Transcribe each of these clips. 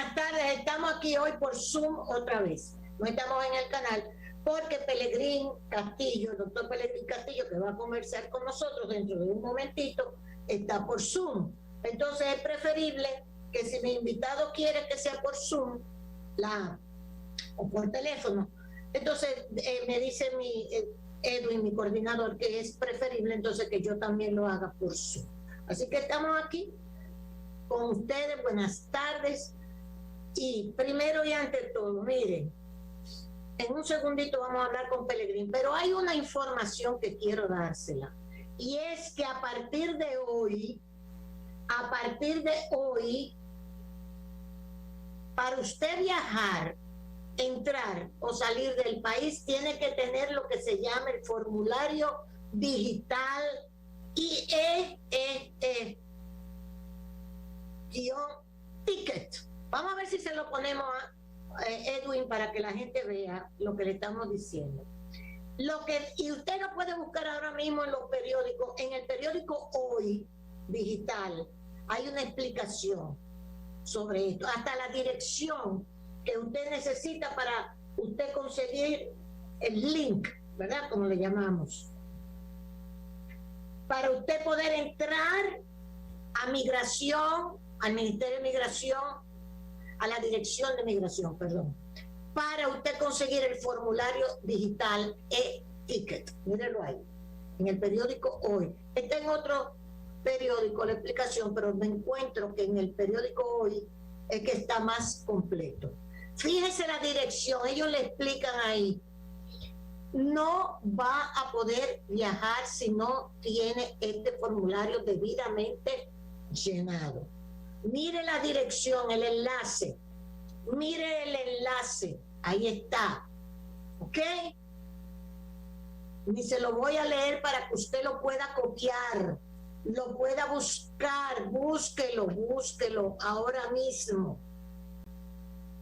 buenas tardes. Estamos aquí hoy por Zoom otra vez. No estamos en el canal porque Pelegrín Castillo, el doctor Pelegrín Castillo, que va a conversar con nosotros dentro de un momentito, está por Zoom. Entonces es preferible que si mi invitado quiere que sea por Zoom o por teléfono, entonces me dice Edwin, mi coordinador, que es preferible entonces que yo también lo haga por Zoom. Así que estamos aquí con ustedes. Buenas tardes. Y primero y ante todo, miren, en un segundito vamos a hablar con Pelegrín, pero hay una información que quiero dársela, y es que a partir de hoy, para usted viajar, entrar o salir del país, tiene que tener lo que se llama el formulario digital IEE-ticket. Vamos a ver si se lo ponemos a Edwin para que la gente vea lo que le estamos diciendo. Y usted lo puede buscar ahora mismo en los periódicos. En el periódico Hoy digital hay una explicación sobre esto, hasta la dirección que usted necesita para usted conseguir el link, ¿verdad? Como le llamamos, para usted poder entrar a migración, al Ministerio de Migración, a la Dirección de Migración, perdón, para usted conseguir el formulario digital e-ticket. Mírenlo ahí, en el periódico Hoy. Está en otro periódico la explicación, pero me encuentro que en el periódico Hoy es que está más completo. Fíjese la dirección, ellos le explican ahí. No va a poder viajar si no tiene este formulario debidamente llenado. Mire la dirección, el enlace. Mire el enlace. Ahí está. ¿Ok? Ni se lo voy a leer para que usted lo pueda copiar, lo pueda buscar. Búsquelo ahora mismo,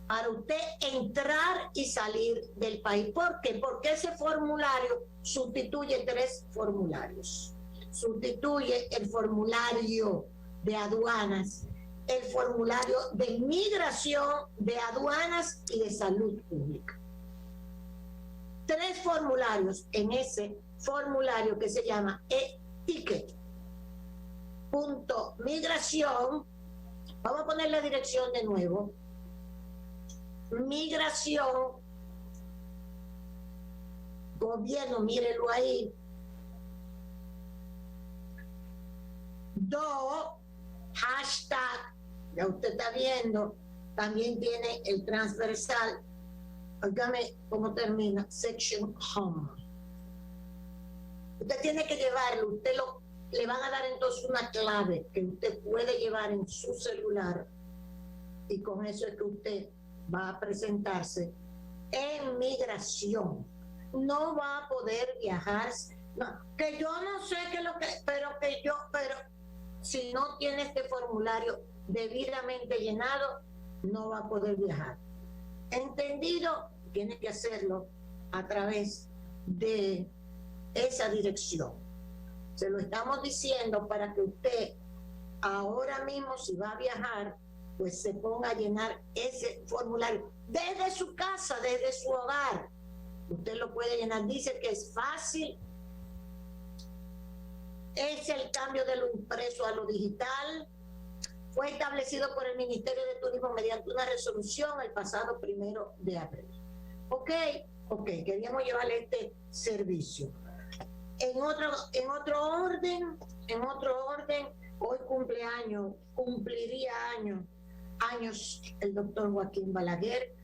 para usted entrar y salir del país. ¿Por qué? Porque ese formulario sustituye 3 formularios. Sustituye el formulario de aduanas, el formulario de migración, de aduanas y de salud pública. 3 formularios en ese formulario que se llama e-ticket. Migración. Vamos a poner la dirección de nuevo. Migración, gobierno, mírelo ahí. 2, hashtag, ya usted está viendo, también tiene el transversal. Óigame cómo termina, section home. Usted tiene que llevarlo, le van a dar entonces una clave que usted puede llevar en su celular, y con eso es que usted va a presentarse en migración. No va a poder viajar, no, que yo no sé qué es lo que, pero si no tiene este formulario debidamente llenado, no va a poder viajar. ¿Entendido? Tiene que hacerlo a través de esa dirección. Se lo estamos diciendo para que usted ahora mismo, si va a viajar, pues se ponga a llenar ese formulario desde su casa, desde su hogar. Usted lo puede llenar. Dice que es fácil. Es el cambio de lo impreso a lo digital. Fue establecido por el Ministerio de Turismo mediante una resolución el pasado 1 de abril. Ok, queríamos llevarle este servicio. En otro orden, hoy cumpliría años el doctor Joaquín Balaguer,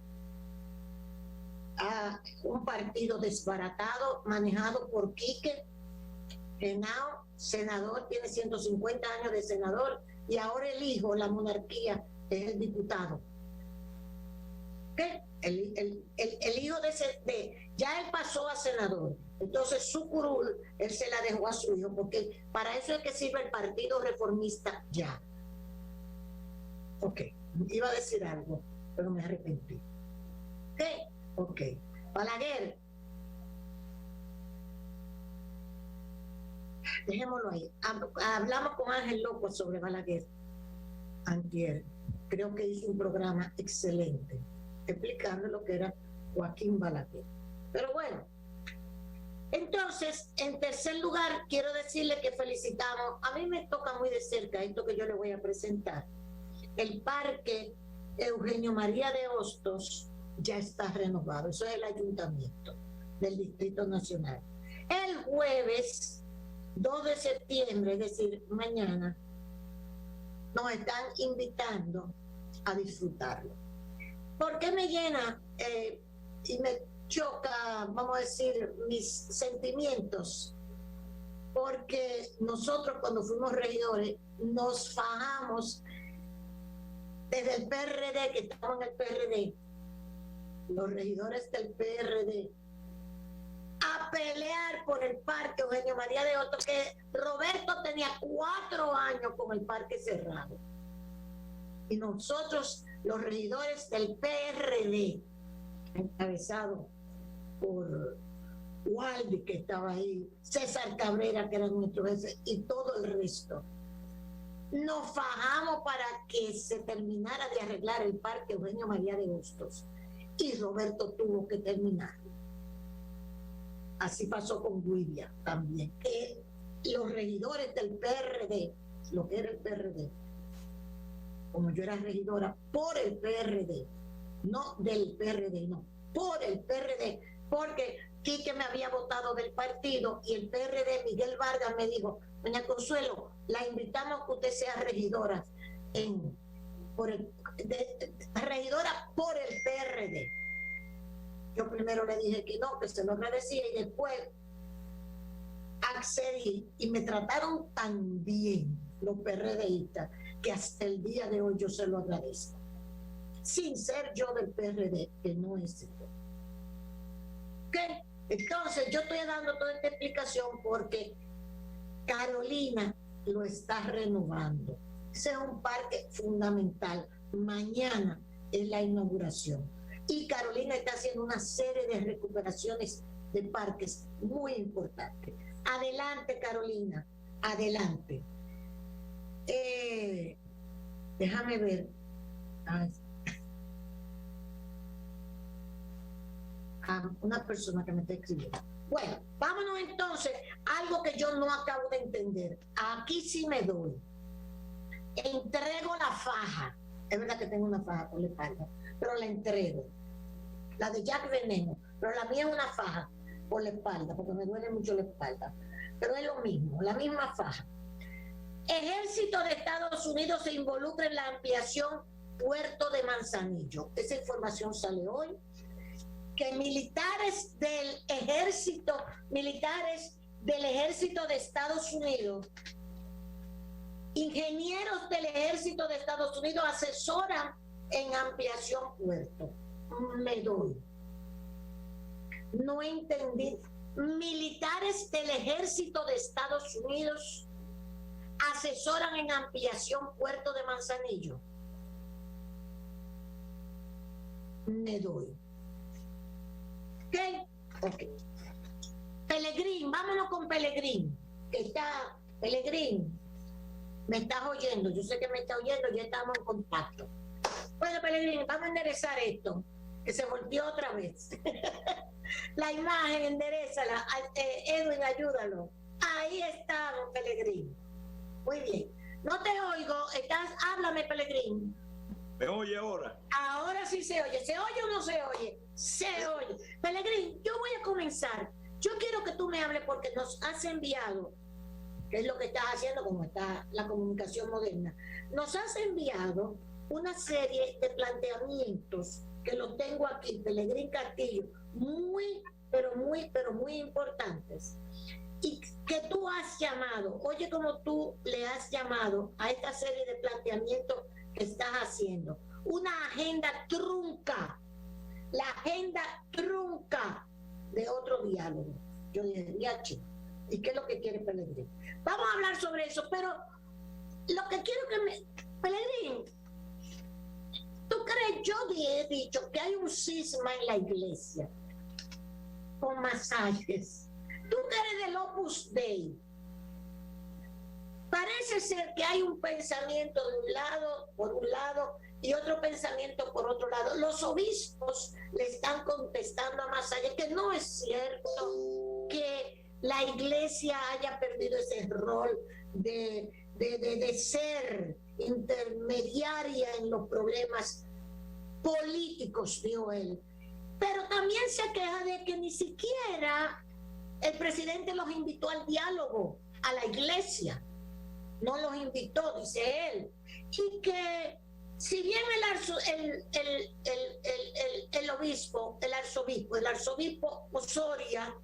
a un partido desbaratado manejado por Quique Henao, senador, tiene 150 años de senador, y ahora el hijo, la monarquía, es el diputado. ¿Qué? El hijo ya él pasó a senador, entonces su curul él se la dejó a su hijo, porque para eso es que sirve el Partido Reformista ya. Iba a decir algo, pero me arrepentí. Balaguer, dejémoslo ahí. Hablamos con Ángel López sobre Balaguer antier, creo que hizo un programa excelente explicando lo que era Joaquín Balaguer. Pero bueno, entonces, en tercer lugar, quiero decirle que felicitamos, a mí me toca muy de cerca esto que yo le voy a presentar. El Parque Eugenio María de Hostos ya está renovado, eso es el ayuntamiento del Distrito Nacional. El jueves 2 de septiembre, es decir, mañana, nos están invitando a disfrutarlo. ¿Por qué me llena y me choca, vamos a decir, mis sentimientos? Porque nosotros cuando fuimos regidores nos fajamos desde el PRD, que estamos en el PRD, los regidores del PRD, a pelear por el Parque Eugenio María de Hostos, que Roberto tenía 4 años con el parque cerrado. Y nosotros, los regidores del PRD, encabezado por Waldi, que estaba ahí, César Cabrera, que era nuestro jefe, y todo el resto, nos fajamos para que se terminara de arreglar el Parque Eugenio María de Hostos. Y Roberto tuvo que terminarlo. Así pasó con Guivia también, que los regidores del PRD, lo que era el PRD, como yo era regidora por el PRD, no del PRD, no, por el PRD, porque Quique me había votado del partido y el PRD, Miguel Vargas, me dijo: doña Consuelo, la invitamos a que usted sea regidora regidora por el PRD. Yo primero le dije que no, que se lo agradecía, y después accedí, y me trataron tan bien los PRDistas que hasta el día de hoy yo se lo agradezco, sin ser yo del PRD, que no es esto. ¿Qué? Entonces yo estoy dando toda esta explicación porque Carolina lo está renovando. Ese es un parque fundamental. Mañana es la inauguración. Y Carolina está haciendo una serie de recuperaciones de parques muy importantes. Adelante, Carolina, adelante. Déjame ver. Una persona que me está escribiendo. Bueno, vámonos entonces a algo que yo no acabo de entender. Aquí sí me doy. Entrego la faja. Es verdad que tengo una faja por la espalda, pero la entrego. La de Jack Veneno, pero la mía es una faja por la espalda, porque me duele mucho la espalda. Pero es lo mismo, la misma faja. Ejército de Estados Unidos se involucra en la ampliación Puerto de Manzanillo. Esa información sale hoy. Que militares del ejército de Estados Unidos, ingenieros del ejército de Estados Unidos asesoran en ampliación puerto. Me doy. No entendí. Militares del ejército de Estados Unidos asesoran en ampliación puerto de Manzanillo. Me doy. Ok. Pelegrín, vámonos con Pelegrín. Pelegrín, me estás oyendo, yo sé que me estás oyendo, ya estamos en contacto. Bueno, Pelegrín, vamos a enderezar esto, que se volteó otra vez. La imagen, enderezala. Edwin, ayúdalo. Ahí estamos, Pelegrín. Muy bien. No te oigo, háblame, Pelegrín. ¿Me oye ahora? Ahora sí se oye. ¿Se oye o no se oye? Se oye. Pelegrín, yo voy a comenzar. Yo quiero que tú me hables porque nos has enviado, que es lo que estás haciendo como está la comunicación moderna, nos has enviado una serie de planteamientos que los tengo aquí, Pelegrín Castillo, muy importantes. Y que tú has llamado, oye como tú le has llamado a esta serie de planteamientos que estás haciendo, una agenda trunca, la agenda trunca de otro diálogo. Yo dije, ¿y qué es lo que quiere Pelegrín? Vamos a hablar sobre eso, pero lo que quiero Pelegrín, ¿tú crees? Yo he dicho que hay un cisma en la iglesia con masajes. Tú que eres del Opus Dei, parece ser que hay un pensamiento de un lado, por un lado, y otro pensamiento por otro lado. Los obispos le están contestando a Masaya que no es cierto que la iglesia haya perdido ese rol de ser intermediaria en los problemas políticos, dijo él. Pero también se queja de que ni siquiera el presidente los invitó al diálogo, a la iglesia. No los invitó, dice él. Y que si bien el arzobispo Osoria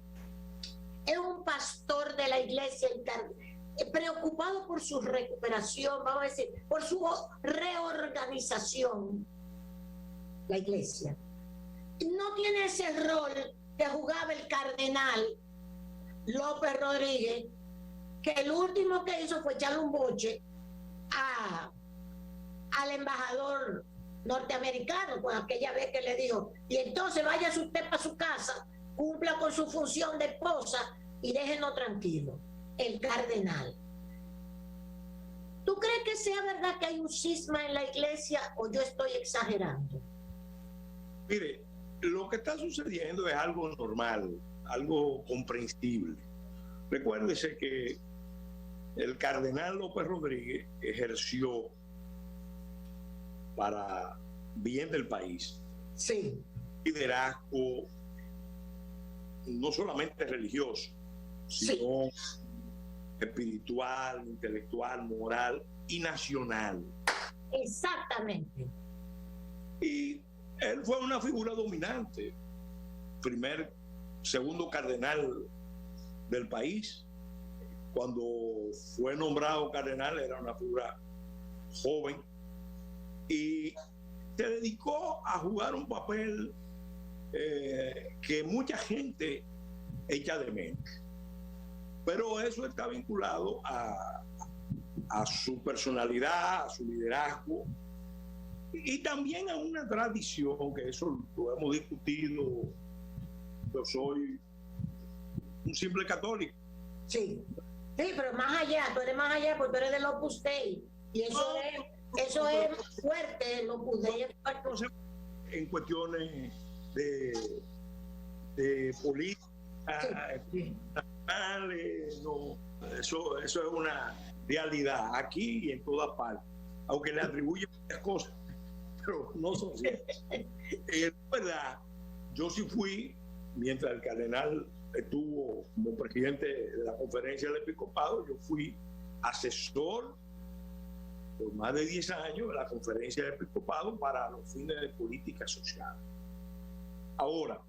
es un pastor de la iglesia preocupado por su recuperación, vamos a decir, por su reorganización, la iglesia no tiene ese rol que jugaba el cardenal López Rodríguez, que el último que hizo fue echarle un boche al embajador norteamericano, pues aquella vez que le dijo, y entonces váyase usted para su casa, cumpla con su función de esposa y déjenos tranquilo. El cardenal. ¿Tú crees que sea verdad que hay un cisma en la iglesia o yo estoy exagerando? Mire, lo que está sucediendo es algo normal, algo comprensible. Recuérdese que el cardenal López Rodríguez ejerció para bien del país, sí, liderazgo no solamente religioso, sino espiritual, intelectual, moral y nacional. Exactamente. Y él fue una figura dominante, segundo cardenal del país. Cuando fue nombrado cardenal era una figura joven y se dedicó a jugar un papel que mucha gente echa de menos. Pero eso está vinculado a su personalidad, a su liderazgo y también a una tradición, que eso lo hemos discutido. Yo soy un simple católico. Sí, sí, pero más allá, tú eres más allá porque tú eres del Opus Dei y eso es fuerte, el Opus Dei es fuerte. En cuestiones de política, sí. No, eso es una realidad aquí y en todas partes, aunque le atribuyen muchas cosas, pero no son ciertas. Es verdad, yo sí fui, mientras el cardenal estuvo como presidente de la conferencia del episcopado, yo fui asesor por más de 10 años de la conferencia del episcopado para los fines de política social. Ahora,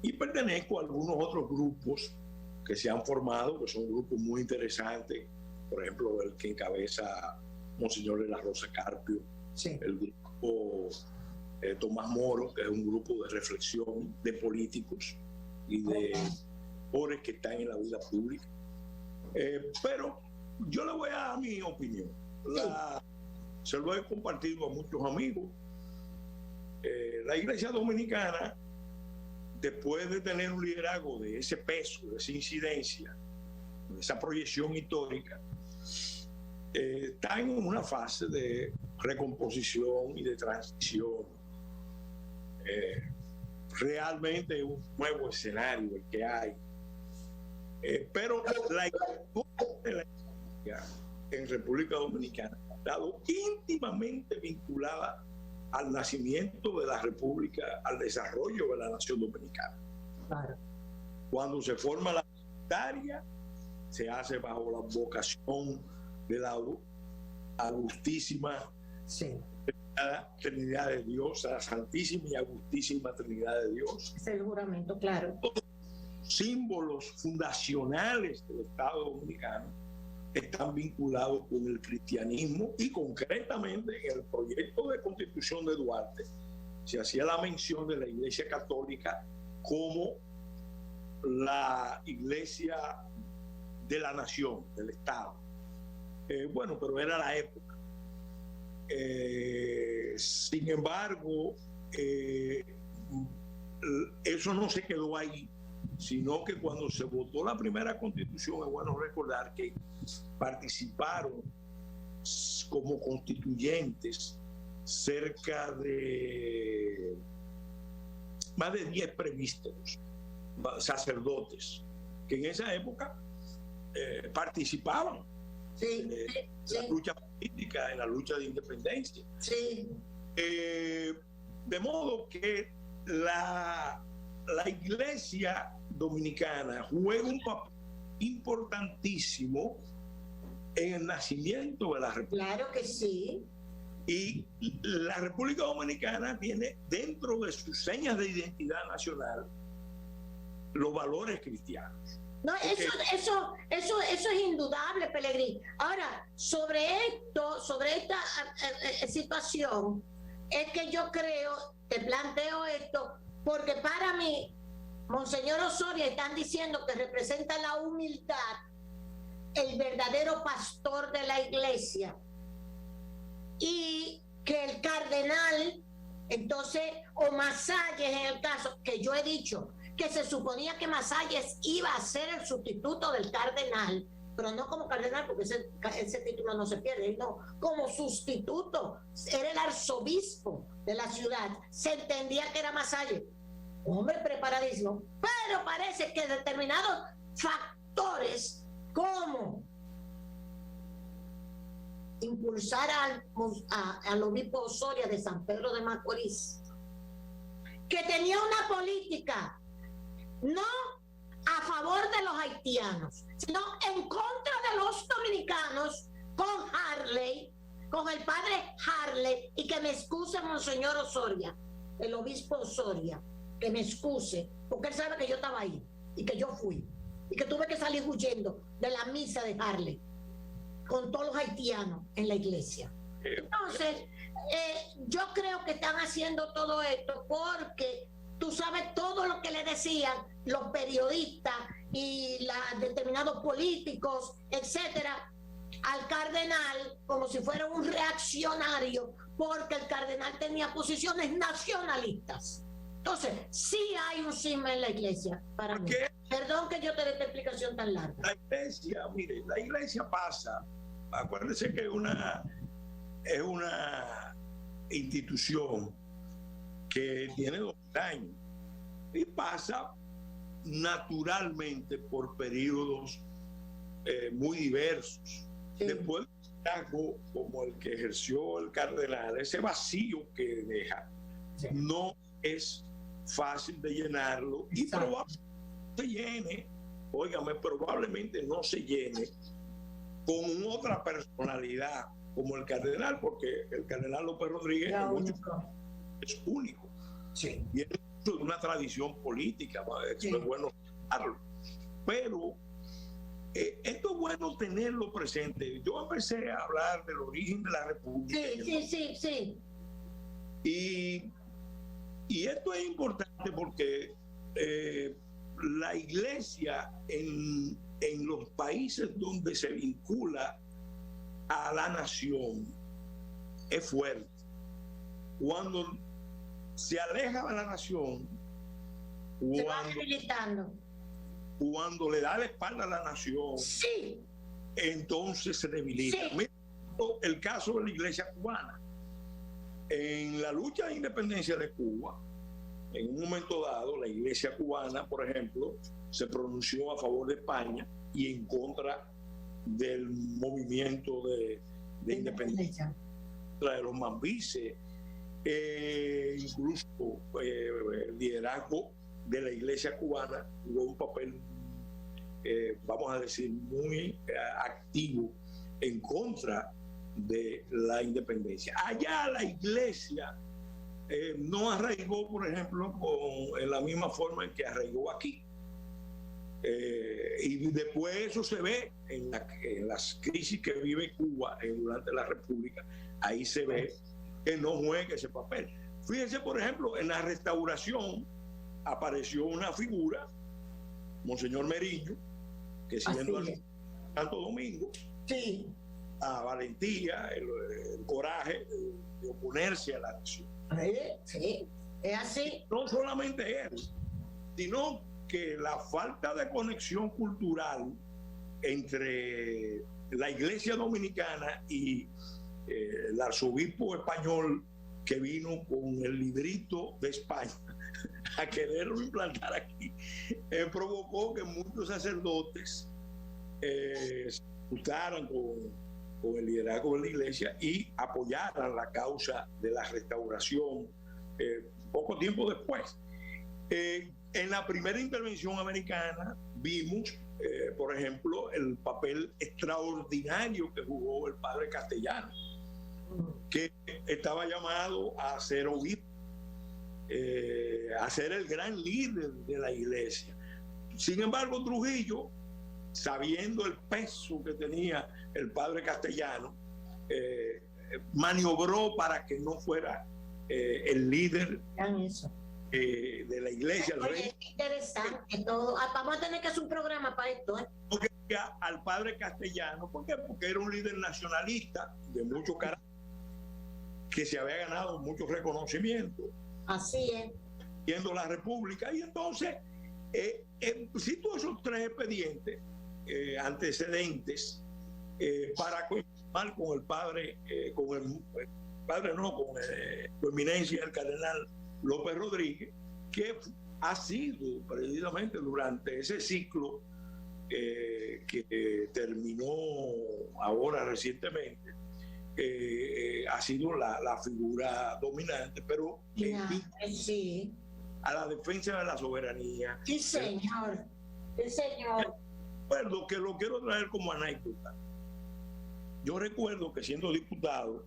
y pertenezco a algunos otros grupos que se han formado, que son grupos muy interesantes, por ejemplo, el que encabeza Monseñor de la Rosa Carpio, sí. El grupo Tomás Moro, que es un grupo de reflexión de políticos y de pobres que están en la vida pública. Pero yo le voy a dar mi opinión. Se lo he compartido a muchos amigos. La Iglesia Dominicana, después de tener un liderazgo de ese peso, de esa incidencia, de esa proyección histórica, está en una fase de recomposición y de transición. Realmente es un nuevo escenario el que hay. Pero la iglesia en República Dominicana ha estado íntimamente vinculada al nacimiento de la República, al desarrollo de la nación dominicana. Claro. Cuando se forma la unitaria, se hace bajo la vocación de la agustísima Trinidad de Dios, la Santísima y Agustísima Trinidad de Dios. Es el juramento, claro. Los símbolos fundacionales del Estado dominicano están vinculados con el cristianismo y concretamente en el proyecto de constitución de Duarte se hacía la mención de la Iglesia Católica como la iglesia de la nación, del Estado. Bueno, pero era la época. Sin embargo, eso no se quedó ahí, sino que cuando se votó la primera constitución, es bueno recordar que participaron como constituyentes cerca de más de 10 presbíteros, sacerdotes, que en esa época participaban en la lucha política, en la lucha de independencia. Sí. De modo que la Iglesia dominicana juega un papel importantísimo en el nacimiento de la República. Claro que sí. Y la República Dominicana tiene dentro de sus señas de identidad nacional los valores cristianos. No, eso es indudable, Pelegrín. Ahora, sobre esta situación, es que yo creo, te planteo esto, porque para mí, Monseñor Osorio están diciendo que representa la humildad, el verdadero pastor de la iglesia, y que el cardenal, entonces, o Masalles en el caso, que yo he dicho, que se suponía que Masalles iba a ser el sustituto del cardenal, pero no como cardenal, porque ese título no se pierde, no, como sustituto, era el arzobispo de la ciudad, se entendía que era Masalles, hombre preparadísimo, pero parece que determinados factores, como impulsar al obispo Osorio de San Pedro de Macorís, que tenía una política no a favor de los haitianos, sino en contra de los dominicanos, con Harley, con el padre Harley, y que me excuse Monseñor Osorio, el obispo Osorio, que me excuse, porque él sabe que yo estaba ahí, y que yo fui, y que tuve que salir huyendo de la misa de Harley, con todos los haitianos en la iglesia. Entonces, yo creo que están haciendo todo esto porque tú sabes todo lo que le decían los periodistas y determinados políticos, etcétera, al cardenal como si fuera un reaccionario, porque el cardenal tenía posiciones nacionalistas. Entonces, sí hay un cisma en la iglesia para mí. Perdón que yo te dé esta explicación tan larga. La iglesia, mire, la iglesia pasa, acuérdense que es una institución que tiene 2000 años y pasa naturalmente por periodos muy diversos. Sí. Después de algo como el que ejerció el cardenal, ese vacío que deja, sí, no es fácil de llenarlo. Exacto. Y probablemente se llene, óigame, probablemente no se llene con otra personalidad como el cardenal, porque el cardenal López Rodríguez es único. Sí. Y es de una tradición política, sí, es bueno hablarlo. Pero esto es bueno tenerlo presente. Yo empecé a hablar del origen de la República. Sí. Y esto es importante porque la iglesia en los países donde se vincula a la nación es fuerte. Cuando se aleja de la nación, se va debilitando. Cuando le da la espalda a la nación, sí, entonces se debilita. Sí. Mira el caso de la iglesia cubana. En la lucha de independencia de Cuba, en un momento dado, la iglesia cubana, por ejemplo, se pronunció a favor de España y en contra del movimiento de independencia, de los mambises, incluso el liderazgo de la iglesia cubana jugó un papel, vamos a decir, muy activo en contra de la independencia. Allá la iglesia no arraigó, por ejemplo, en la misma forma en que arraigó aquí. Y después eso se ve en las crisis que vive Cuba durante la República. Ahí se ve que no juega ese papel. Fíjense, por ejemplo, en la Restauración apareció una figura, Monseñor Meriño, que siendo al Santo Domingo, sí, la valentía, el coraje de oponerse a la nación. Sí, es así. No solamente él, sino porque la falta de conexión cultural entre la Iglesia Dominicana y el arzobispo español que vino con el librito de España a quererlo implantar aquí, provocó que muchos sacerdotes se gustaran con el liderazgo de la Iglesia y apoyaran la causa de la restauración poco tiempo después. En la primera intervención americana vimos, por ejemplo, el papel extraordinario que jugó el padre Castellano, que estaba llamado a ser obispo, a ser el gran líder de la Iglesia. Sin embargo, Trujillo, sabiendo el peso que tenía el padre Castellano, maniobró para que no fuera el líder de la Iglesia. Oye, es interesante todo. Vamos a tener que hacer un programa para esto, ¿eh? Al padre Castellano, ¿por qué? Porque era un líder nacionalista de mucho carácter, que se había ganado mucho reconocimiento. Así es. Siendo la República. Y entonces, cito esos tres expedientes, antecedentes, para confirmar con el padre, con su eminencia, el cardenal López Rodríguez, que ha sido precisamente durante ese ciclo que terminó ahora recientemente, ha sido la figura dominante, pero sí, a la defensa de la soberanía. Sí, señor. Sí, señor. Recuerdo que lo quiero traer como anécdota. Yo recuerdo que siendo diputado,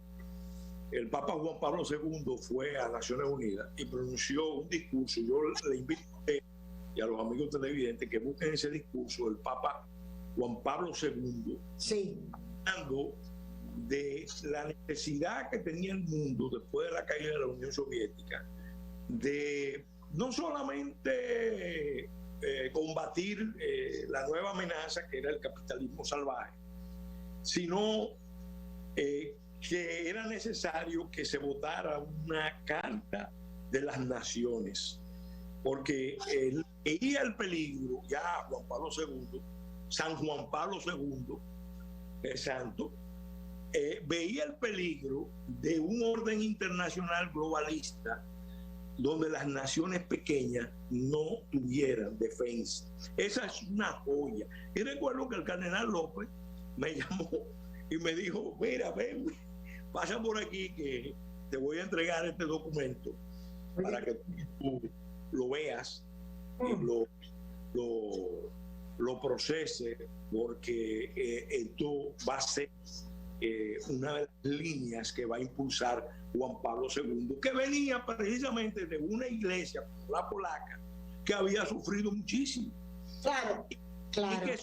el Papa Juan Pablo II fue a Naciones Unidas y pronunció un discurso. Yo le invito a usted y a los amigos televidentes que busquen ese discurso del Papa Juan Pablo II, sí, hablando de la necesidad que tenía el mundo después de la caída de la Unión Soviética de no solamente combatir la nueva amenaza que era el capitalismo salvaje, sino que era necesario que se votara una carta de las naciones, porque él veía el peligro, ya Juan Pablo II, San Juan Pablo II, el santo, veía el peligro de un orden internacional globalista donde las naciones pequeñas no tuvieran defensa. Esa es una joya. Y recuerdo que el cardenal López me llamó y me dijo: mira, ven, pasa por aquí que te voy a entregar este documento para que tú lo veas y lo proceses, porque esto va a ser una de las líneas que va a impulsar Juan Pablo II, que venía precisamente de una iglesia como la polaca que había sufrido muchísimo. Claro, claro. Y que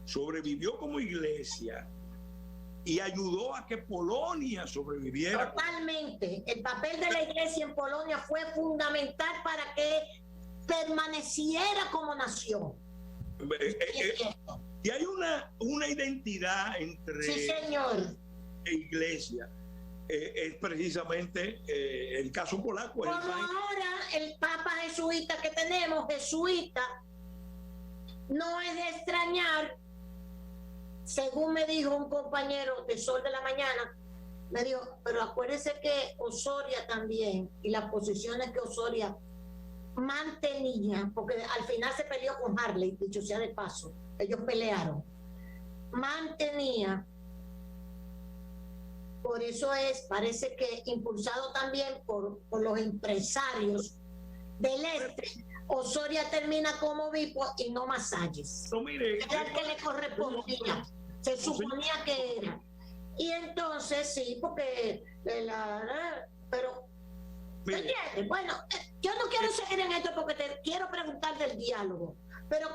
sobrevivió como iglesia y ayudó a que Polonia sobreviviera. Totalmente. El papel de la iglesia en Polonia fue fundamental para que permaneciera como nación. Y hay una identidad entre sí, señor, iglesia. Es precisamente el caso polaco. Como ahora el Papa jesuita que tenemos, jesuita, no es de extrañar, según me dijo un compañero de Sol de la Mañana, me dijo, pero acuérdese que Osoria también, y las posiciones que Osoria mantenía, porque al final se peleó con Harley, dicho sea de paso, ellos pelearon, mantenía. Por eso parece que impulsado también por los empresarios del este, Osoria termina como obispo y no Masalles. No, mire, era el que le correspondía, se suponía que era. Y entonces sí, porque pero ¿entiendes? Bueno, yo no quiero seguir en esto porque te quiero preguntar del diálogo, pero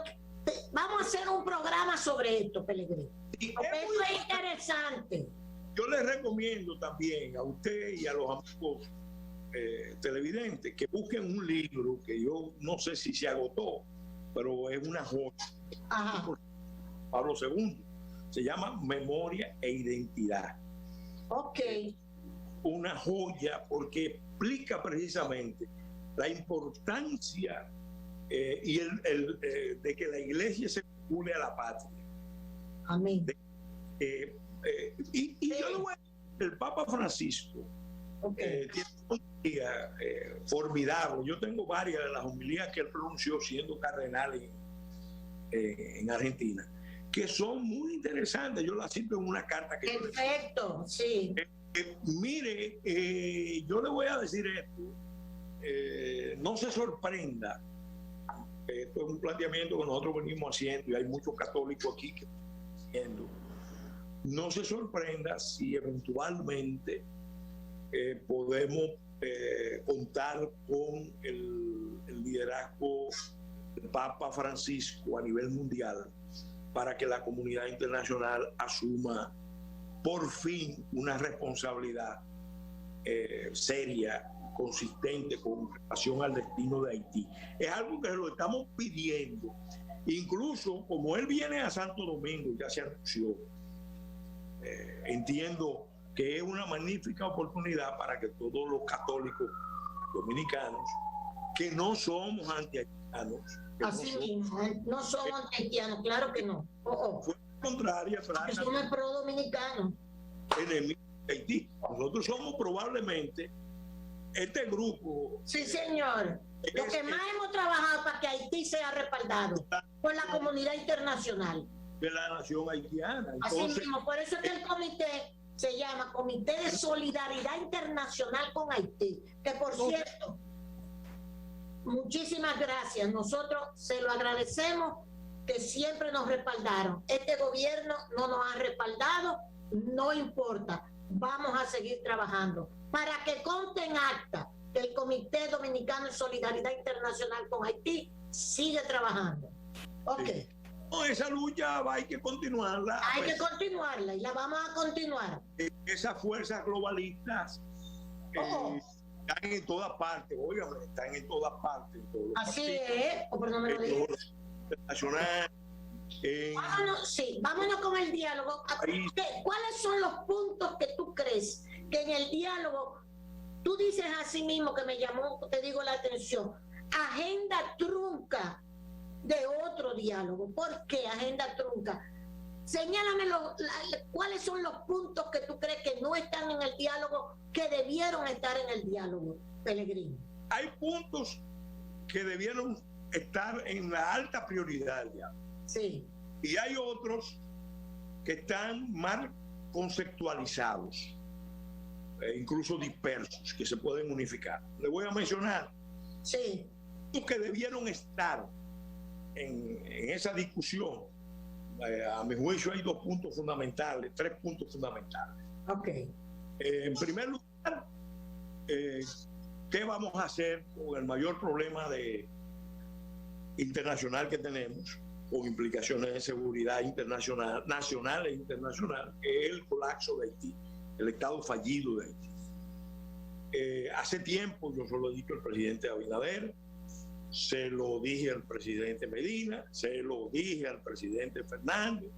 vamos a hacer un programa sobre esto, Pellegrini, porque esto es interesante. Yo les recomiendo también a usted y a los amigos televidentes que busquen un libro que yo no sé si se agotó, pero es una joya. Ajá. Pablo II. Se llama Memoria e Identidad. Ok. Una joya porque explica precisamente la importancia y de que la iglesia se vincule a la patria. Amén. Y yo le voy a decir, el Papa Francisco tiene una homilía formidable. Yo tengo varias de las homilías que él pronunció siendo cardenal en Argentina, que son muy interesantes. Yo las cito en una carta que perfecto, sí. Mire, yo le voy a decir esto, no se sorprenda. Esto es un planteamiento que nosotros venimos haciendo y hay muchos católicos aquí que están haciendo. No se sorprenda si eventualmente podemos contar con el liderazgo del Papa Francisco a nivel mundial para que la comunidad internacional asuma por fin una responsabilidad seria, consistente con relación al destino de Haití. Es algo que lo estamos pidiendo. Incluso como él viene a Santo Domingo, ya se anunció, entiendo que es una magnífica oportunidad para que todos los católicos dominicanos, que no somos anti-haitianos, así mismo, no somos anti-haitianos, claro que no. Fue contraria, porque somos pro-dominicanos. Enemigo de Haití. Nosotros somos probablemente este grupo. Sí, señor. Lo que más hemos trabajado para que Haití sea respaldado por la comunidad internacional. De la nación haitiana. Entonces, así mismo, por eso es que el comité se llama Comité de Solidaridad Internacional con Haití, que por cierto, muchísimas gracias. Nosotros se lo agradecemos, que siempre nos respaldaron. Este gobierno no nos ha respaldado, no importa, vamos a seguir trabajando. Para que conste en acta que el Comité Dominicano de Solidaridad Internacional con Haití sigue trabajando. Ok. Sí. No, esa lucha hay que continuarla. Hay que continuarla y la vamos a continuar. Esas fuerzas globalistas están en todas partes, obviamente, están en todas partes. Así es, pero no me lo digas. Internacional. Vámonos con el diálogo. ¿Cuáles son los puntos que tú crees que en el diálogo, tú dices a sí mismo, que me llamó, te digo, la atención, agenda trunca de otro diálogo? ¿Por qué agenda trunca? Señálame cuáles son los puntos que tú crees que no están en el diálogo, que debieron estar en el diálogo, Pellegrini. Hay puntos que debieron estar en la alta prioridad ya. Sí. Y hay otros que están mal conceptualizados, incluso dispersos, que se pueden unificar. Le voy a mencionar que debieron estar en esa discusión. A mi juicio hay tres puntos fundamentales. Ok. En primer lugar, ¿qué vamos a hacer con el mayor problema internacional que tenemos, con implicaciones de seguridad internacional, nacional e internacional, que es el colapso de Haití, el estado fallido de Haití? Hace tiempo yo se lo he dicho al presidente Abinader, se lo dije al presidente Medina, se lo dije al presidente Fernández,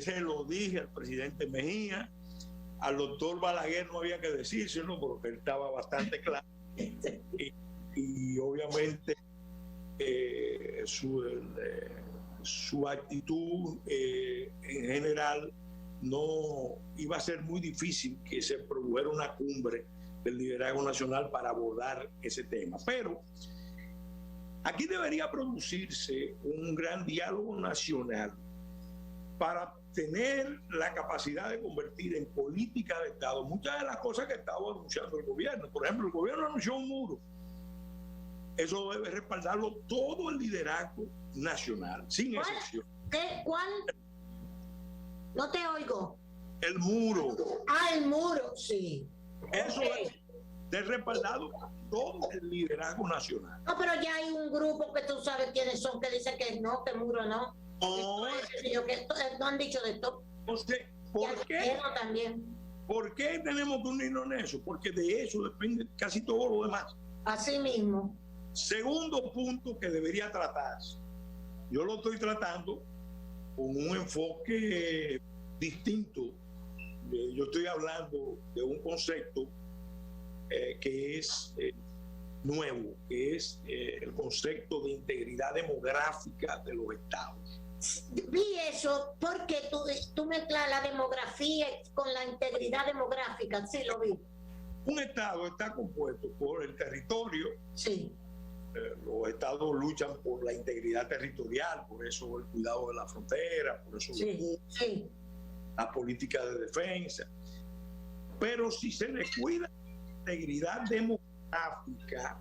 se lo dije al presidente Mejía, al doctor Balaguer no había que decírselo porque él estaba bastante claro y obviamente su actitud en general no iba a ser muy difícil que se produjera una cumbre del liderazgo nacional para abordar ese tema. Pero aquí debería producirse un gran diálogo nacional para tener la capacidad de convertir en política de Estado muchas de las cosas que estaba anunciando el gobierno. Por ejemplo, el gobierno anunció un muro. Eso debe respaldarlo todo el liderazgo nacional, sin excepción. ¿Cuál? No te oigo. El muro. El muro, sí. Eso debe ser respaldado todo el liderazgo nacional. No, pero ya hay un grupo que tú sabes quiénes son, que dicen que no, que muro no. No han dicho de esto. Entonces, ¿por qué? También. ¿Por qué tenemos que unirnos en eso? Porque de eso depende casi todo lo demás. Así mismo. Segundo punto que debería tratarse. Yo lo estoy tratando con un enfoque distinto. Yo estoy hablando de un concepto que es nuevo, que es el concepto de integridad demográfica de los estados. Vi eso porque tú mezclas la demografía con la integridad demográfica, sí lo vi. Un estado está compuesto por el territorio. Sí. Los estados luchan por la integridad territorial, por eso el cuidado de la frontera, por eso la política de defensa. Pero si se descuida la integridad demográfica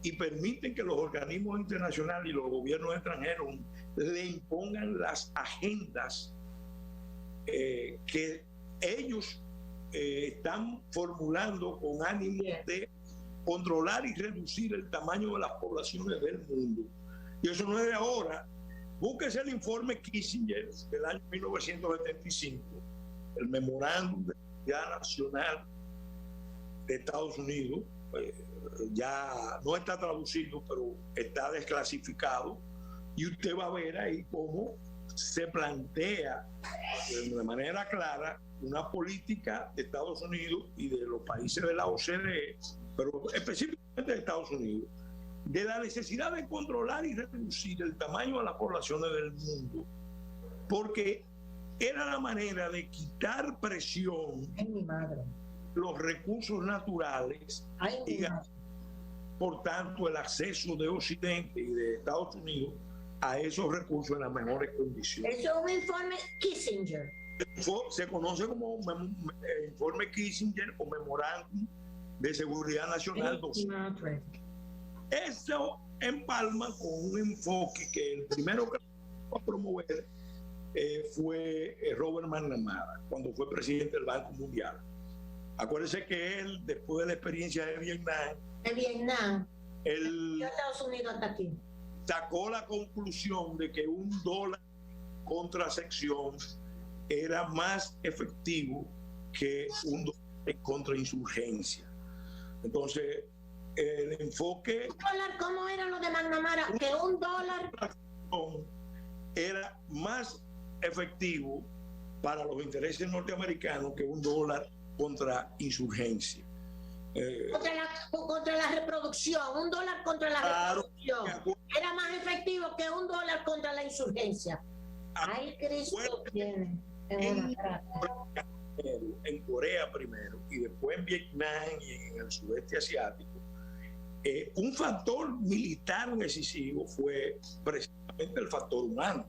y permiten que los organismos internacionales y los gobiernos extranjeros le impongan las agendas que ellos están formulando con ánimo de controlar y reducir el tamaño de las poblaciones del mundo. Y eso no es de ahora. Búsquese el informe Kissinger del año 1975, el memorándum de seguridad nacional de Estados Unidos. Ya no está traducido, pero está desclasificado, y usted va a ver ahí cómo se plantea de manera clara una política de Estados Unidos y de los países de la OCDE, pero específicamente de Estados Unidos, de la necesidad de controlar y reducir el tamaño de las poblaciones del mundo, porque era la manera de quitar presión los recursos naturales y por tanto el acceso de Occidente y de Estados Unidos a esos recursos en las mejores condiciones. Eso es un informe Kissinger. Se conoce como informe Kissinger o memorándum de seguridad nacional. Esto empalma con un enfoque que el primero que fue a promover fue Robert McNamara, cuando fue presidente del Banco Mundial. Acuérdense que él, después de la experiencia de Vietnam, él Estados Unidos hasta aquí sacó la conclusión de que $1 contra sección era más efectivo que $1 contra insurgencia. Entonces, el enfoque... ¿Cómo era lo de McNamara? Que $1 era más efectivo para los intereses norteamericanos que $1 contra insurgencia. Contra la reproducción, $1 contra la reproducción. Era más efectivo que $1 contra la insurgencia. Ay, Cristo tiene. En Corea primero y después en Vietnam y en el sudeste asiático, un factor militar decisivo fue precisamente el factor humano.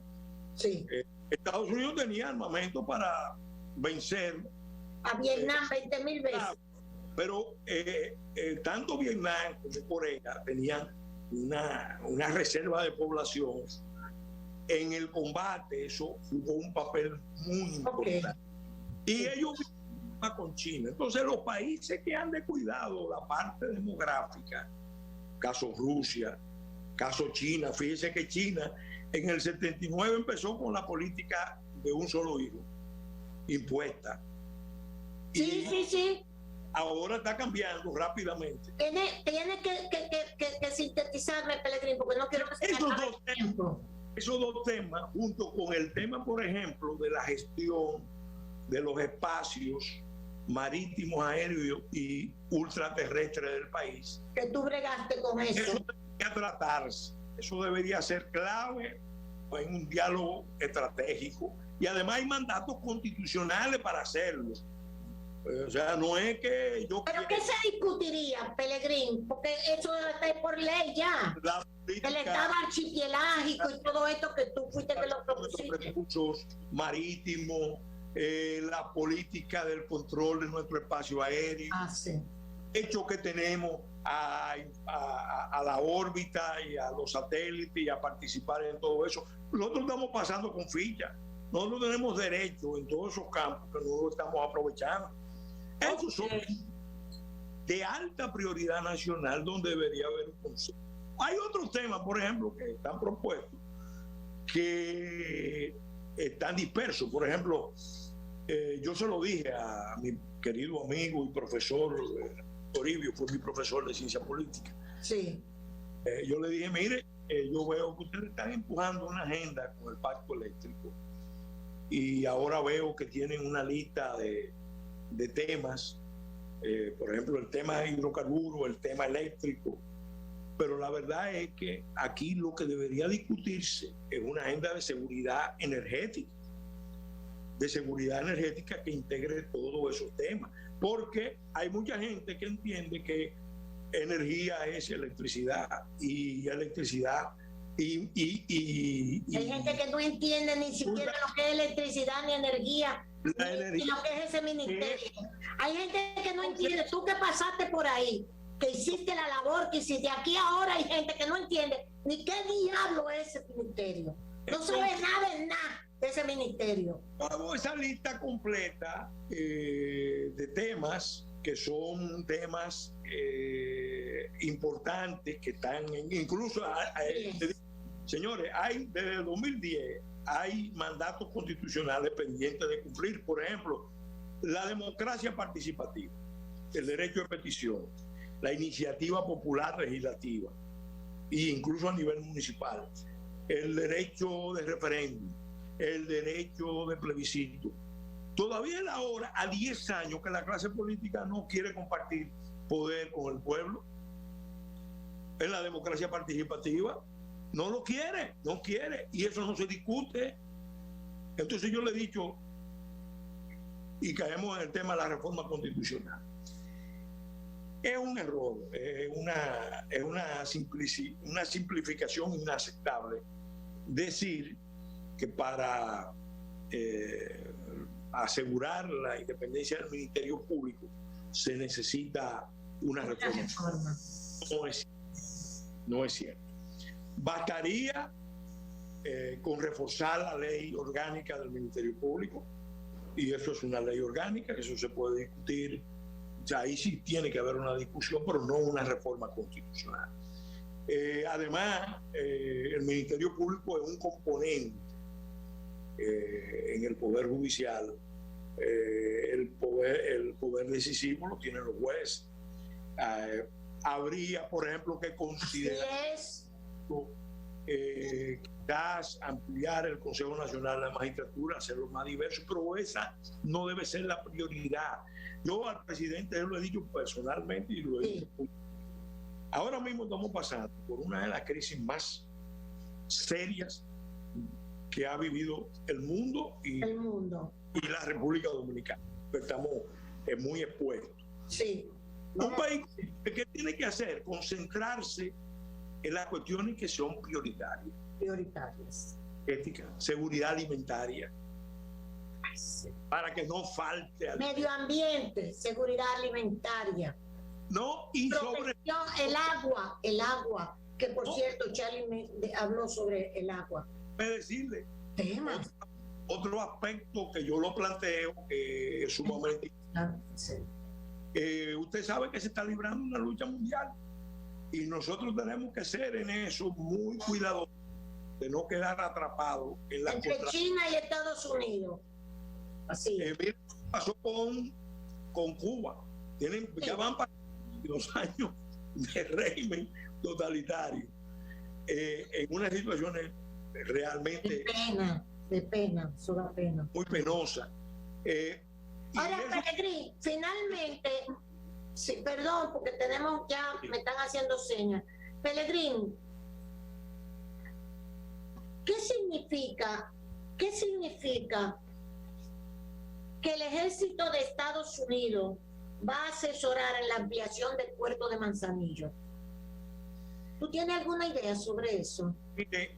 Sí. Estados Unidos tenía armamento para vencer a Vietnam 20.000 veces. Pero tanto Vietnam como Corea tenían una reserva de población. En el combate eso jugó un papel muy importante. Y ellos vivían con China. Entonces los países que han descuidado la parte demográfica, caso Rusia, caso China, fíjense que China en el 79 empezó con la política de un solo hijo impuesta. Sí. Ahora está cambiando rápidamente. Tiene que sintetizarme, Pellegrini, porque no quiero que se me acabe el tiempo. Esos dos temas, junto con el tema, por ejemplo, de la gestión de los espacios marítimos, aéreos y ultraterrestres del país. Que tú bregaste con eso. Eso debería tratarse. Eso debería ser clave en un diálogo estratégico. Y además hay mandatos constitucionales para hacerlo. O sea, no es que yo... ¿Pero qué se discutiría, Pellegrini? Porque eso está por ley ya. El Estado archipelágico y todo esto que tú fuiste que lo propusiste. Los recursos marítimos, la política del control de nuestro espacio aéreo. Sí. Hecho que tenemos a la órbita y a los satélites y a participar en todo eso. Nosotros estamos pasando con ficha. Nosotros tenemos derecho en todos esos campos que no lo estamos aprovechando. Esos son de alta prioridad nacional donde debería haber un consenso. Hay otros temas, por ejemplo, que están propuestos que están dispersos. Por ejemplo, yo se lo dije a mi querido amigo y profesor Toribio, fue mi profesor de ciencia política. Sí. Yo le dije, mire, yo veo que ustedes están empujando una agenda con el pacto eléctrico y ahora veo que tienen una lista de temas por ejemplo, el tema de hidrocarburos, el tema eléctrico. Pero la verdad es que aquí lo que debería discutirse es una agenda de seguridad energética, que integre todos esos temas. Porque hay mucha gente que entiende que energía es electricidad y electricidad hay gente que no entiende ni siquiera lo que es electricidad ni energía, ni lo que es ese ministerio. Hay gente que no entiende. Tú que pasaste por ahí, que hiciste la labor que hiciste, aquí ahora hay gente que no entiende ni qué diablo es ese ministerio. No sabe nada de ese ministerio. Hago esa lista completa de temas que son temas importantes que están incluso señores, hay desde el 2010 hay mandatos constitucionales pendientes de cumplir. Por ejemplo, la democracia participativa, el derecho de petición, la iniciativa popular legislativa e incluso a nivel municipal, el derecho de referéndum, el derecho de plebiscito. Todavía es la hora, a 10 años, que la clase política no quiere compartir poder con el pueblo. En la democracia participativa no lo quiere, no quiere, y eso no se discute. Entonces yo le he dicho, y caemos en el tema de la reforma constitucional, es un error, es una simplificación inaceptable decir que para asegurar la independencia del Ministerio Público se necesita una reforma. No es cierto. Bastaría con reforzar la ley orgánica del Ministerio Público, y eso es una ley orgánica, eso se puede discutir. O sea, ahí sí tiene que haber una discusión, pero no una reforma constitucional. Además, el Ministerio Público es un componente en el Poder Judicial. El poder decisivo lo tienen los jueces. Habría, por ejemplo, que considerar quizás ampliar el Consejo Nacional de la Magistratura, hacerlo más diverso, pero esa no debe ser la prioridad. Yo al presidente lo he dicho personalmente y lo he dicho. Ahora mismo estamos pasando por una de las crisis más serias que ha vivido el mundo y la República Dominicana. Estamos muy expuestos. Sí. Un país que tiene que hacer, concentrarse en las cuestiones que son prioritarias. Ética, seguridad alimentaria, para que no falte medio ambiente, seguridad alimentaria. No, y sobre el agua, que por cierto Charlie me habló sobre el agua. Puede decirle otro aspecto que yo lo planteo, que es sumamente importante. Usted sabe que se está librando una lucha mundial y nosotros tenemos que ser en eso muy cuidadosos de no quedar atrapados en la entre China y Estados Unidos. Así mira, pasó con Cuba. Ya van para 2 años de régimen totalitario, en unas situaciones realmente de pena, eso da pena, muy penosa. Ahora, Pelegrín, finalmente, sí, perdón, porque tenemos ya, me están haciendo señas. Pelegrín, ¿qué significa que el ejército de Estados Unidos va a asesorar en la ampliación del puerto de Manzanillo? ¿Tú tienes alguna idea sobre eso? Mire,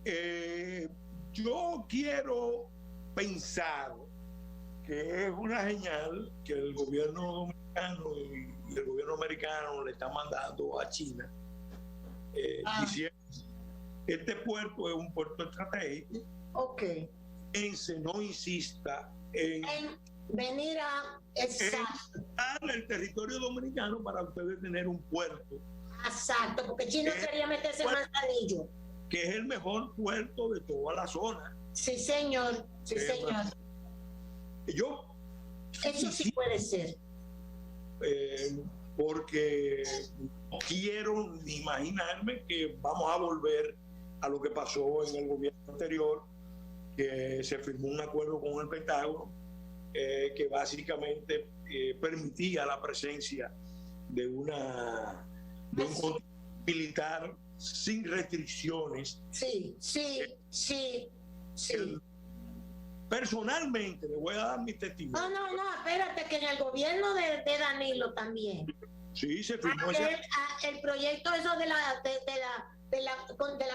yo quiero pensar que es una señal que el gobierno dominicano y el gobierno americano le está mandando a China, diciendo que este puerto es un puerto estratégico. No insista en venir a el territorio dominicano para ustedes tener un puerto. Exacto, porque China quería meterse en Manzanillo, que es el mejor puerto de toda la zona. Sí, señor. Sí, señor. Eso sí puede ser. Porque no quiero ni imaginarme que vamos a volver a lo que pasó en el gobierno anterior, que se firmó un acuerdo con el Pentágono que básicamente permitía la presencia de un control militar sin restricciones. Sí. Personalmente, le voy a dar mi testimonio. No, espérate, que en el gobierno de Danilo también. Sí, se firmó El proyecto eso de la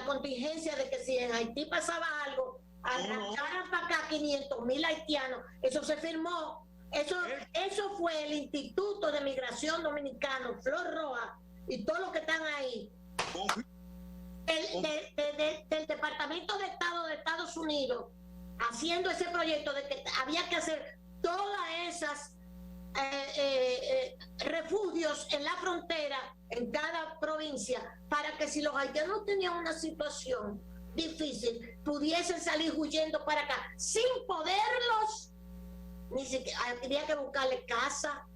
contingencia, de que si en Haití pasaba algo, arrancaran para acá 500,000 haitianos, eso se firmó. Eso fue el Instituto de Migración Dominicano, Flor Roja, y todos los que están ahí. Del Departamento de Estado de Estados Unidos, haciendo ese proyecto de que había que hacer todas esas refugios en la frontera, en cada provincia, para que si los haitianos tenían una situación difícil, pudiesen salir huyendo para acá, sin poderlos, ni siquiera había que buscarle casa,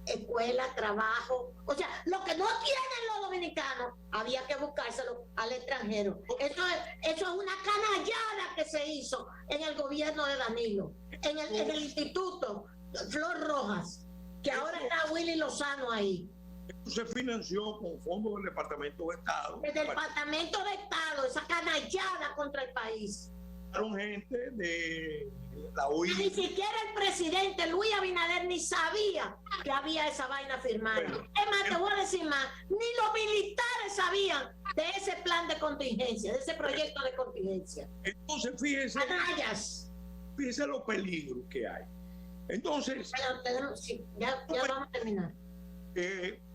escuela, trabajo, o sea, lo que no tienen los dominicanos, había que buscárselo al extranjero. Eso es una canallada que se hizo en el gobierno de Danilo, en el Instituto Flor Rojas, que ahora está Willy Lozano ahí. Esto se financió con fondos del Departamento de Estado. El Departamento de Estado, esa canallada contra el país. Gente de la OIT. Ni siquiera el presidente Luis Abinader ni sabía que había esa vaina firmada. Bueno, es más, te voy a decir más, ni los militares sabían de ese plan de contingencia, de ese proyecto de contingencia. Entonces, fíjese los peligros que hay. Entonces, ya vamos a terminar.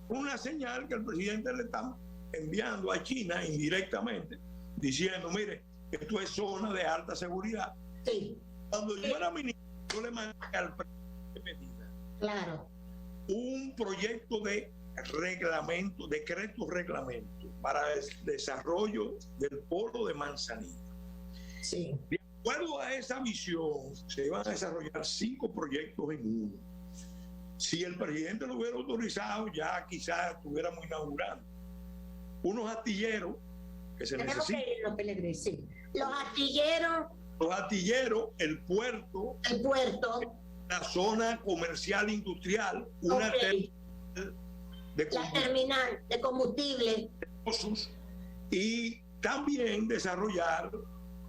Una señal que el presidente le está enviando a China indirectamente, diciendo, mire, esto es zona de alta seguridad. Sí. Cuando yo era ministro, yo le mandé al presidente Medina un proyecto de reglamento, decreto-reglamento para el desarrollo del polo de Manzanillo. Sí. De acuerdo a esa visión, se iban a desarrollar 5 proyectos en uno. Si el presidente lo hubiera autorizado, ya quizás estuviéramos inaugurando unos astilleros que se necesitan. Sí. Los astilleros, el puerto, la zona comercial industrial, una terminal de combustible, y también desarrollar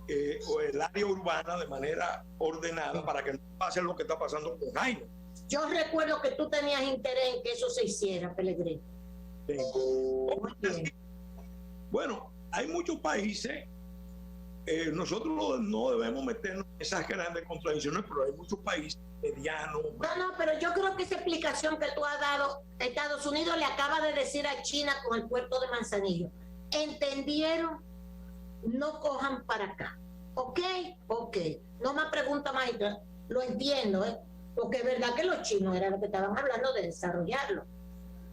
el área urbana de manera ordenada para que no pase lo que está pasando con Jaime. Yo recuerdo que tú tenías interés en que eso se hiciera, Pellegrini. Bueno, hay muchos países, nosotros no debemos meternos en esas grandes contradicciones, pero hay muchos países medianos. No, pero yo creo que esa explicación que tú has dado, Estados Unidos le acaba de decir a China con el puerto de Manzanillo, ¿entendieron? No cojan para acá. ¿Ok? No me pregunta más, lo entiendo, porque es verdad que los chinos eran los que estaban hablando de desarrollarlo.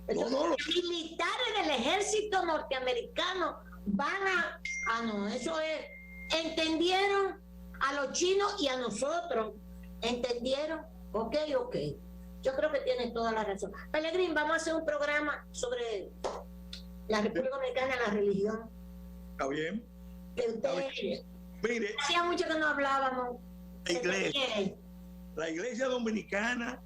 Entonces, los militares del ejército norteamericano van eso es, entendieron a los chinos y a nosotros, ¿entendieron? Ok. Yo creo que tienes toda la razón. Pellegrini, vamos a hacer un programa sobre la República Dominicana, la religión. ¿Está bien? Mire, hacía mucho que no hablábamos. La iglesia dominicana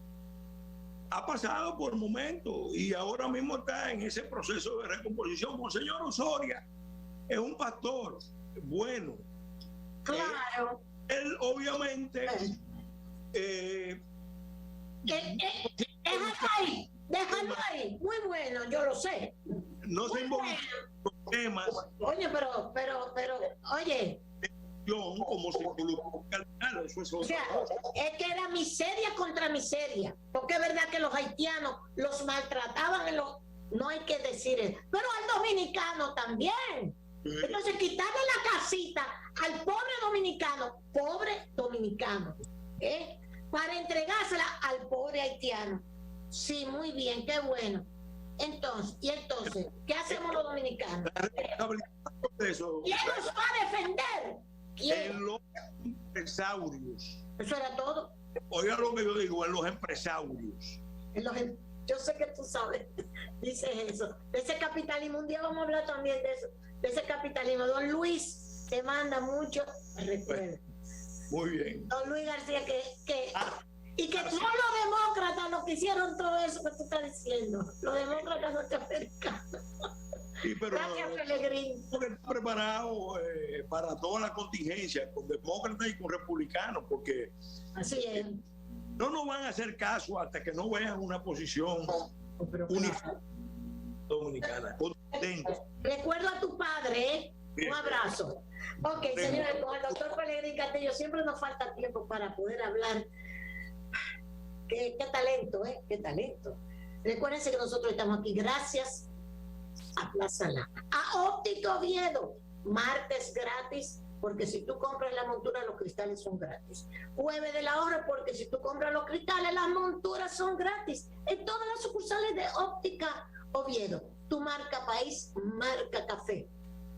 ha pasado por momentos y ahora mismo está en ese proceso de recomposición. Monseñor Osoria es un pastor bueno. Claro. Él obviamente déjalo ahí, muy bueno, yo lo sé. No se involucra en problemas. Oye, pero, oye, como se involucró cardenal, eso es o sea, es que era miseria contra miseria, porque es verdad que los haitianos los maltrataban no hay que decir eso, pero al dominicano también. Entonces quitarle la casita al pobre dominicano, para entregársela al pobre haitiano. Sí, muy bien, qué bueno. Entonces, ¿qué hacemos los dominicanos? ¿Quién nos va a defender? ¿Quién? En los empresarios. Eso era todo. Oiga lo que yo digo, en los empresarios. Yo sé que tú sabes, dices eso. De ese capitalismo, un día vamos a hablar también de eso, de ese capitalismo. Don Luis te manda mucho recuerdo. Muy bien. Don Luis García, que Y que son los demócratas los que hicieron todo eso que tú estás diciendo. Los demócratas norteamericanos. Sí, pero Gracias, Pellegrín. porque está preparado para toda la contingencia, con demócratas y con republicanos, porque Así es. no nos van a hacer caso hasta que no vean una posición Pero uniforme dominicana, contundente. recuerdo a tu padre, ¿eh? Un abrazo. Ok, señores, con el doctor Pellegrín Castillo siempre nos falta tiempo para poder hablar. Qué talento, ¿eh? Qué talento. Recuérdense que nosotros estamos aquí gracias a Plaza Lama, a Óptica Oviedo, martes gratis, porque si tú compras la montura, los cristales son gratis. Jueves del ahorro, porque si tú compras los cristales, las monturas son gratis. En todas las sucursales de Óptica Oviedo. Tu marca país, marca café.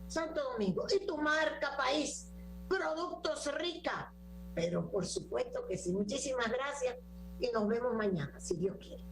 Santo Domingo. Y tu marca país, Productos Rica. Pero por supuesto que sí. Muchísimas gracias y nos vemos mañana, si Dios quiere.